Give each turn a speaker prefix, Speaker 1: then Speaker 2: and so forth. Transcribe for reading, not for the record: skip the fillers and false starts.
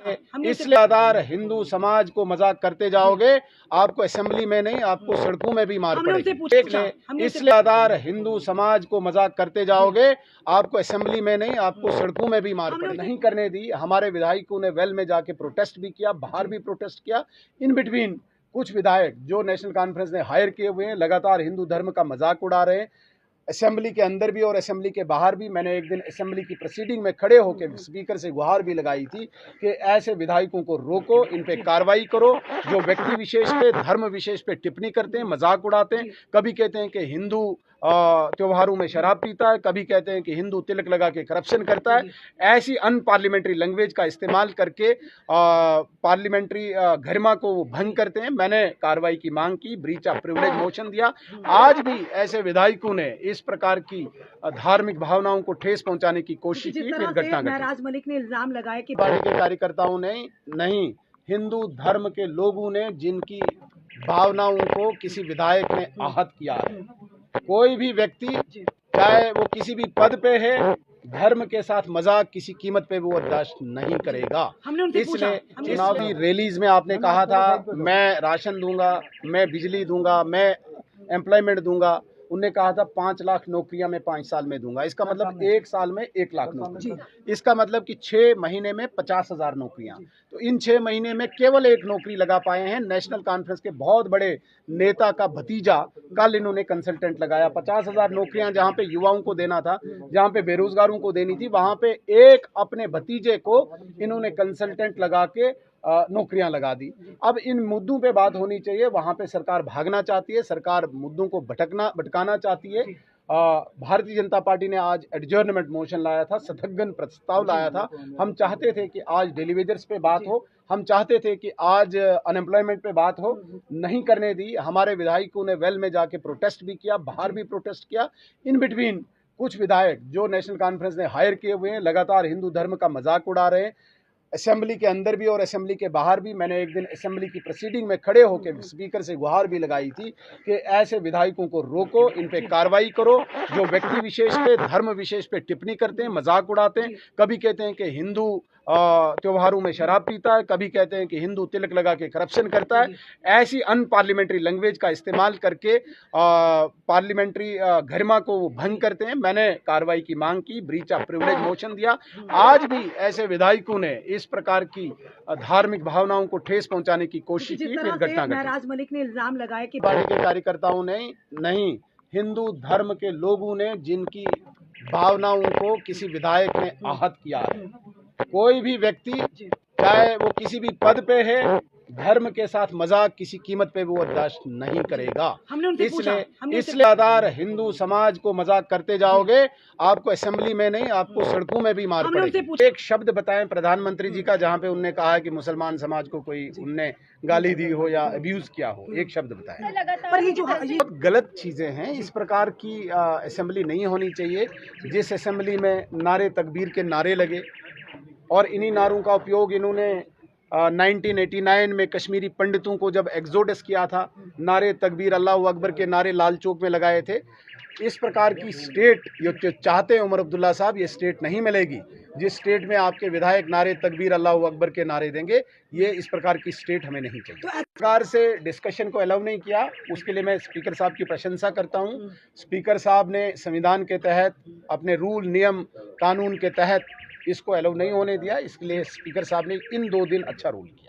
Speaker 1: इसलिए लगातार हिंदू समाज को मजाक करते जाओगे, आपको असेंबली में नहीं आपको सड़कों में भी मार पड़ेगी। इसलिए लगातार हिंदू समाज को मजाक करते जाओगे, आपको असेंबली में नहीं आपको सड़कों में भी मार पड़ेगी। नहीं करने दी। हमारे विधायकों ने वेल में जाके प्रोटेस्ट भी किया, बाहर भी प्रोटेस्ट किया। इन बिटवीन कुछ विधायक जो नेशनल कॉन्फ्रेंस ने हायर किए हुए हैं लगातार हिंदू धर्म का मजाक उड़ा रहे हैं, असेंबली के अंदर भी और असेंबली के बाहर भी। मैंने एक दिन असेंबली की प्रोसीडिंग में खड़े होकर स्पीकर से गुहार भी लगाई थी कि ऐसे विधायकों को रोको, इन पे कार्रवाई करो जो व्यक्ति विशेष पे, धर्म विशेष पे टिप्पणी करते हैं, मजाक उड़ाते हैं। कभी कहते हैं कि हिंदू त्योहारों में शराब पीता है, कभी कहते हैं कि हिंदू तिलक लगा के करप्शन करता है। ऐसी अनपार्लियामेंट्री लैंग्वेज का इस्तेमाल करके पार्लियामेंट्री गरिमा को वो भंग करते हैं। मैंने कार्रवाई की मांग की, ब्रीच ऑफ प्रिविलेज मोशन दिया। आज भी ऐसे विधायकों ने इस प्रकार की धार्मिक भावनाओं को ठेस पहुंचाने की कोशिश की, फिर घटना घटी।
Speaker 2: महराज मलिक ने इल्जाम लगाया कि
Speaker 1: पार्टी के कार्यकर्ताओं ने नहीं, हिंदू धर्म के लोगों ने जिनकी भावनाओं को किसी विधायक ने आहत किया है। कोई भी व्यक्ति चाहे वो किसी भी पद पे है, धर्म के साथ मजाक किसी कीमत पे वो बर्दाश्त नहीं करेगा। इसलिए चुनावी रैलीज में आपने कहा था मैं राशन दूंगा, मैं बिजली दूंगा, मैं एम्प्लॉयमेंट दूंगा। उनने कहा था 5 लाख नौकरियां मैं 5 साल में दूंगा। इसका मतलब 1 साल में 1 लाख नौकरी। इसका मतलब कि 6 महीने में 50,000 नौकरियां। तो इन 6 महीने में केवल 1 नौकरी लगा पाए हैं। नेशनल कॉन्फ्रेंस के बहुत बड़े नेता का भतीजा कल इन्होंने कंसल्टेंट लगाया। 50,000 नौकरियां जहां पे युवाओं को देना था, जहां पे बेरोजगारों को देनी थी, वहां पे एक अपने भतीजे को इन्होंने कंसल्टेंट लगा के नौकरियां लगा दी। अब इन मुद्दों पे बात होनी चाहिए, वहां पे सरकार भागना चाहती है, सरकार मुद्दों को भटकाना चाहती है। भारतीय जनता पार्टी ने आज एडजर्नमेंट मोशन लाया था, स्थगन प्रस्ताव लाया था। हम चाहते थे कि आज डेली वेजर्स पे बात हो, हम चाहते थे कि आज अनएम्प्लॉयमेंट पे बात हो, नहीं करने दी। हमारे विधायकों ने वेल में जाके प्रोटेस्ट भी किया, बाहर भी प्रोटेस्ट किया। इन बिटवीन कुछ विधायक जो नेशनल कॉन्फ्रेंस ने हायर किए हुए हैं लगातार हिंदू धर्म का मजाक उड़ा रहे हैं, असेंबली के अंदर भी और असेंबली के बाहर भी। मैंने एक दिन असेंबली की प्रोसीडिंग में खड़े होकर स्पीकर से गुहार भी लगाई थी कि ऐसे विधायकों को रोको, इन पे कार्रवाई करो जो व्यक्ति विशेष पे, धर्म विशेष पे टिप्पणी करते हैं, मजाक उड़ाते हैं। कभी कहते हैं कि हिंदू त्योहारों में शराब पीता है, कभी कहते हैं कि हिंदू तिलक लगा के करप्शन करता है। ऐसी अनपार्लियामेंट्री लैंग्वेज का इस्तेमाल करके पार्लियामेंट्री गरिमा को वो भंग करते हैं। मैंने कार्रवाई की मांग की, ब्रीच ऑफ प्रिविलेज मोशन दिया। आज भी ऐसे विधायकों ने इस प्रकार की धार्मिक भावनाओं को ठेस पहुंचाने की कोशिश की, फिर घटना घटी।
Speaker 2: महराज मलिक ने इल्जाम लगाया कि
Speaker 1: पार्टी के कार्यकर्ताओं ने नहीं, हिंदू धर्म के लोगों ने जिनकी भावनाओं को किसी विधायक ने आहत किया है। कोई भी व्यक्ति चाहे वो किसी भी पद पे है, धर्म के साथ मजाक किसी कीमत पे वो बर्दाश्त नहीं करेगा। इसलिए लगातार हिंदू समाज को मजाक करते जाओगे, आपको असेंबली में नहीं आपको सड़कों में भी मार पड़ेगी। एक शब्द बताएं प्रधानमंत्री जी का जहां पे उनने कहा है कि मुसलमान समाज को कोई उनने गाली दी हो या अब्यूज किया हो, एक शब्द बताएं।
Speaker 2: पर ये जो
Speaker 1: बहुत गलत चीजें हैं, इस प्रकार की असेंबली नहीं होनी चाहिए जिस असेंबली में नारे तकबीर के नारे लगे और इन्हीं नारों का उपयोग इन्होंने 1989 में कश्मीरी पंडितों को जब एक्सोडस किया था, नारे तकबीर अल्लाह अकबर के नारे लाल चौक में लगाए थे। इस प्रकार की स्टेट जो चाहते हैं उमर अब्दुल्ला साहब, ये स्टेट नहीं मिलेगी जिस स्टेट में आपके विधायक नारे तकबीर अल्लाह अकबर के नारे देंगे। ये इस प्रकार की स्टेट हमें नहीं चाहिए। सरकार से डिस्कशन को अलाउ नहीं किया, उसके लिए मैं स्पीकर साहब की प्रशंसा करता हूँ। स्पीकर साहब ने संविधान के तहत, अपने रूल नियम कानून के तहत इसको अलाउ नहीं होने दिया। इसके लिए स्पीकर साहब ने इन 2 दिन अच्छा रूल किया।